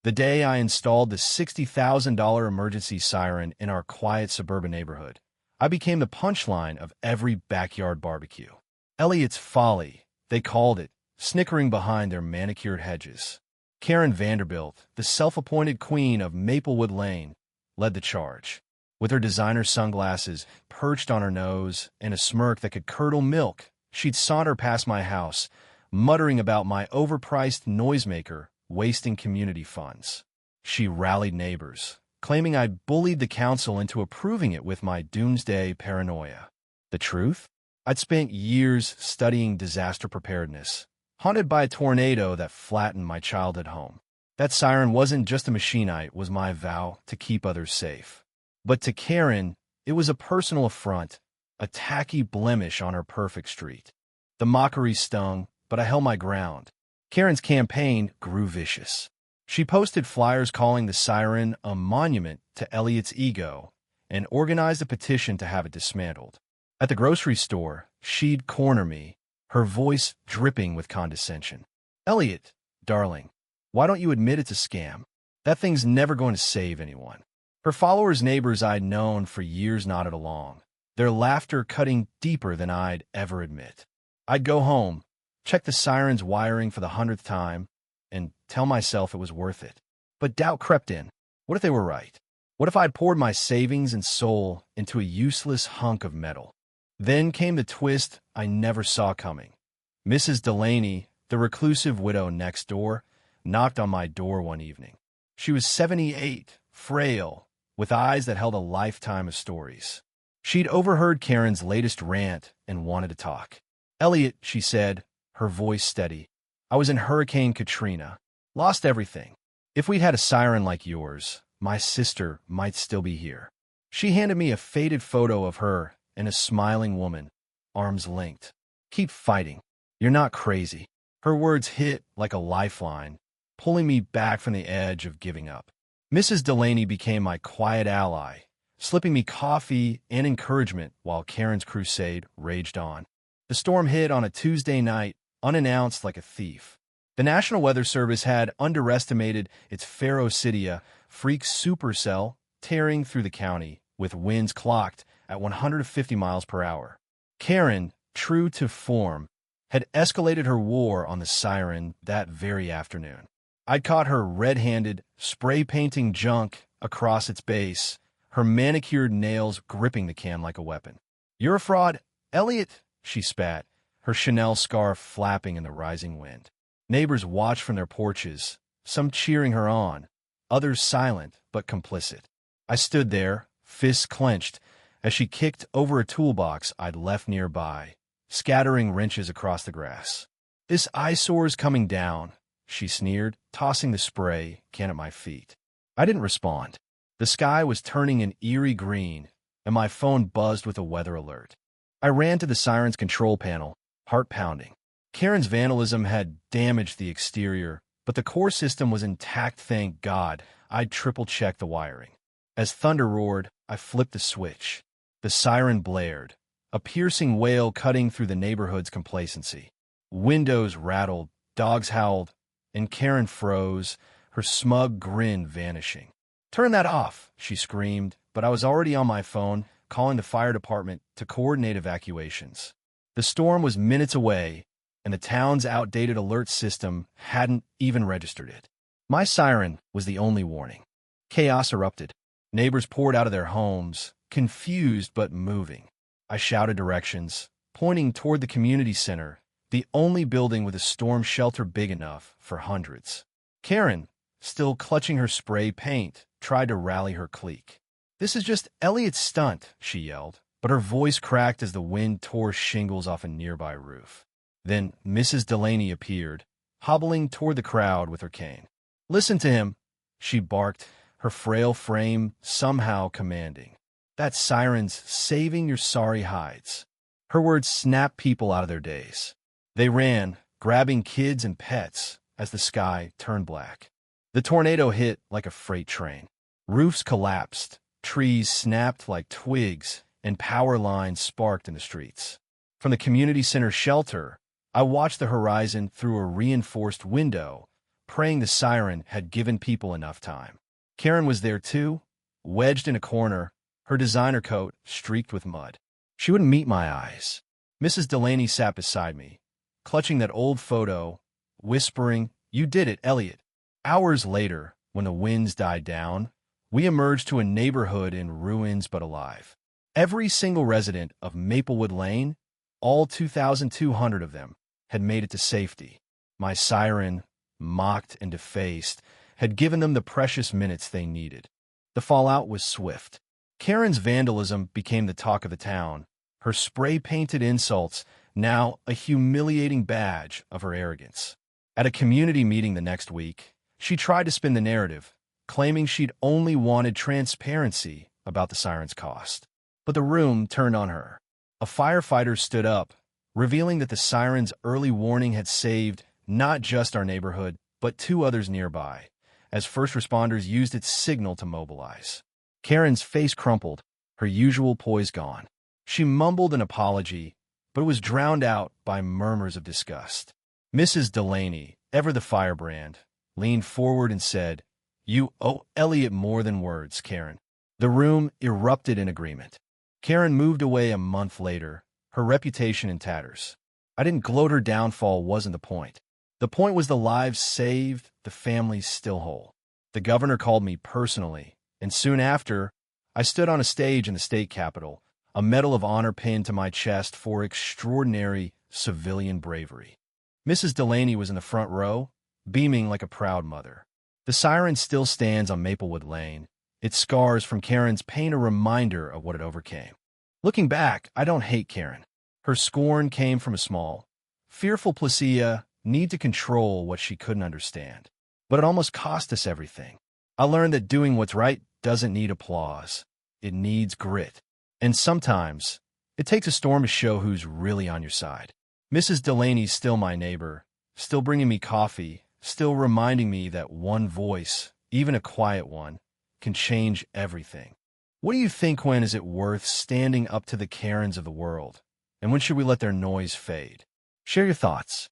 The day I installed the $60,000 emergency siren in our quiet suburban neighborhood, I became the punchline of every backyard barbecue. Elliot's folly, they called it, snickering behind their manicured hedges. Karen Vanderbilt, the self-appointed queen of Maplewood Lane, led the charge. With her designer sunglasses perched on her nose and a smirk that could curdle milk, she'd saunter past my house, muttering about my overpriced noisemaker wasting community funds. She rallied neighbors, claiming I'd bullied the council into approving it with my doomsday paranoia. The truth? I'd spent years studying disaster preparedness, haunted by a tornado that flattened my childhood home. That siren wasn't just a machine, it was my vow to keep others safe. But to Karen, it was a personal affront, a tacky blemish on her perfect street. The mockery stung, but I held my ground. Karen's campaign grew vicious. She posted flyers calling the siren a monument to Elliot's ego and organized a petition to have it dismantled. At the grocery store, she'd corner me, her voice dripping with condescension. "Elliot, darling, why don't you admit it's a scam? That thing's never going to save anyone." Her followers' neighbors I'd known for years nodded along, their laughter cutting deeper than I'd ever admit. I'd go home, check the siren's wiring for the 100th time, and tell myself it was worth it. But doubt crept in. What if they were right? What if I'd poured my savings and soul into a useless hunk of metal? Then came the twist I never saw coming. Mrs. Delaney, the reclusive widow next door, knocked on my door one evening. She was 78, frail, with eyes that held a lifetime of stories. She'd overheard Karen's latest rant and wanted to talk. "Elliot," she said, her voice steady, "I was in Hurricane Katrina. Lost everything. If we'd had a siren like yours, my sister might still be here." She handed me a faded photo of her and a smiling woman, arms linked. "Keep fighting. You're not crazy." Her words hit like a lifeline, pulling me back from the edge of giving up. Mrs. Delaney became my quiet ally, slipping me coffee and encouragement while Karen's crusade raged on. The storm hit on a Tuesday night, unannounced like a thief. The National Weather Service had underestimated its Pharaoh-Cydia freak supercell tearing through the county, with winds clocked at 150 miles per hour. Karen, true to form, had escalated her war on the siren that very afternoon. I'd caught her red-handed, spray-painting junk across its base, her manicured nails gripping the can like a weapon. "You're a fraud, Elliot," she spat, her Chanel scarf flapping in the rising wind. Neighbors watched from their porches, some cheering her on, others silent but complicit. I stood there, fists clenched, as she kicked over a toolbox I'd left nearby, scattering wrenches across the grass. "This eyesore's coming down," she sneered, tossing the spray can at my feet. I didn't respond. The sky was turning an eerie green, and my phone buzzed with a weather alert. I ran to the siren's control panel, heart pounding. Karen's vandalism had damaged the exterior, but the core system was intact, thank God. I'd triple-checked the wiring. As thunder roared, I flipped the switch. The siren blared, a piercing wail cutting through the neighborhood's complacency. Windows rattled, dogs howled, and Karen froze, her smug grin vanishing. "Turn that off," she screamed, but I was already on my phone, calling the fire department to coordinate evacuations. The storm was minutes away, and the town's outdated alert system hadn't even registered it. My siren was the only warning. Chaos erupted. Neighbors poured out of their homes, confused but moving. I shouted directions, pointing toward the community center, the only building with a storm shelter big enough for hundreds. Karen, still clutching her spray paint, tried to rally her clique. "This is just Elliot's stunt," she yelled, but her voice cracked as the wind tore shingles off a nearby roof. Then Mrs. Delaney appeared, hobbling toward the crowd with her cane. "Listen to him," she barked, her frail frame somehow commanding. "That siren's saving your sorry hides." Her words snapped people out of their daze. They ran, grabbing kids and pets, as the sky turned black. The tornado hit like a freight train. Roofs collapsed, trees snapped like twigs, and power lines sparked in the streets. From the community center shelter, I watched the horizon through a reinforced window, praying the siren had given people enough time. Karen was there too, wedged in a corner, her designer coat streaked with mud. She wouldn't meet my eyes. Mrs. Delaney sat beside me, clutching that old photo, whispering, "You did it, Elliot." Hours later, when the winds died down, we emerged to a neighborhood in ruins but alive. Every single resident of Maplewood Lane, all 2,200 of them, had made it to safety. My siren, mocked and defaced, had given them the precious minutes they needed. The fallout was swift. Karen's vandalism became the talk of the town, her spray-painted insults now a humiliating badge of her arrogance. At a community meeting the next week, she tried to spin the narrative, claiming she'd only wanted transparency about the siren's cost. But the room turned on her. A firefighter stood up, revealing that the siren's early warning had saved not just our neighborhood, but 2 others nearby, as first responders used its signal to mobilize. Karen's face crumpled, her usual poise gone. She mumbled an apology, but it was drowned out by murmurs of disgust. Mrs. Delaney, ever the firebrand, leaned forward and said, "You owe Elliot more than words, Karen." The room erupted in agreement. Karen moved away a month later, her reputation in tatters. I didn't gloat. Her downfall wasn't the point. The point was the lives saved, the families still whole. The governor called me personally, and soon after, I stood on a stage in the state capitol, a Medal of Honor pinned to my chest for extraordinary civilian bravery. Mrs. Delaney was in the front row, beaming like a proud mother. The siren still stands on Maplewood Lane, its scars from Karen's pain a reminder of what it overcame. Looking back, I don't hate Karen. Her scorn came from a small, fearful need to control what she couldn't understand. But it almost cost us everything. I learned that doing what's right doesn't need applause. It needs grit. And sometimes, it takes a storm to show who's really on your side. Mrs. Delaney's still my neighbor, still bringing me coffee, still reminding me that one voice, even a quiet one, can change everything. What do you think? When is it worth standing up to the Karens of the world? And when should we let their noise fade? Share your thoughts.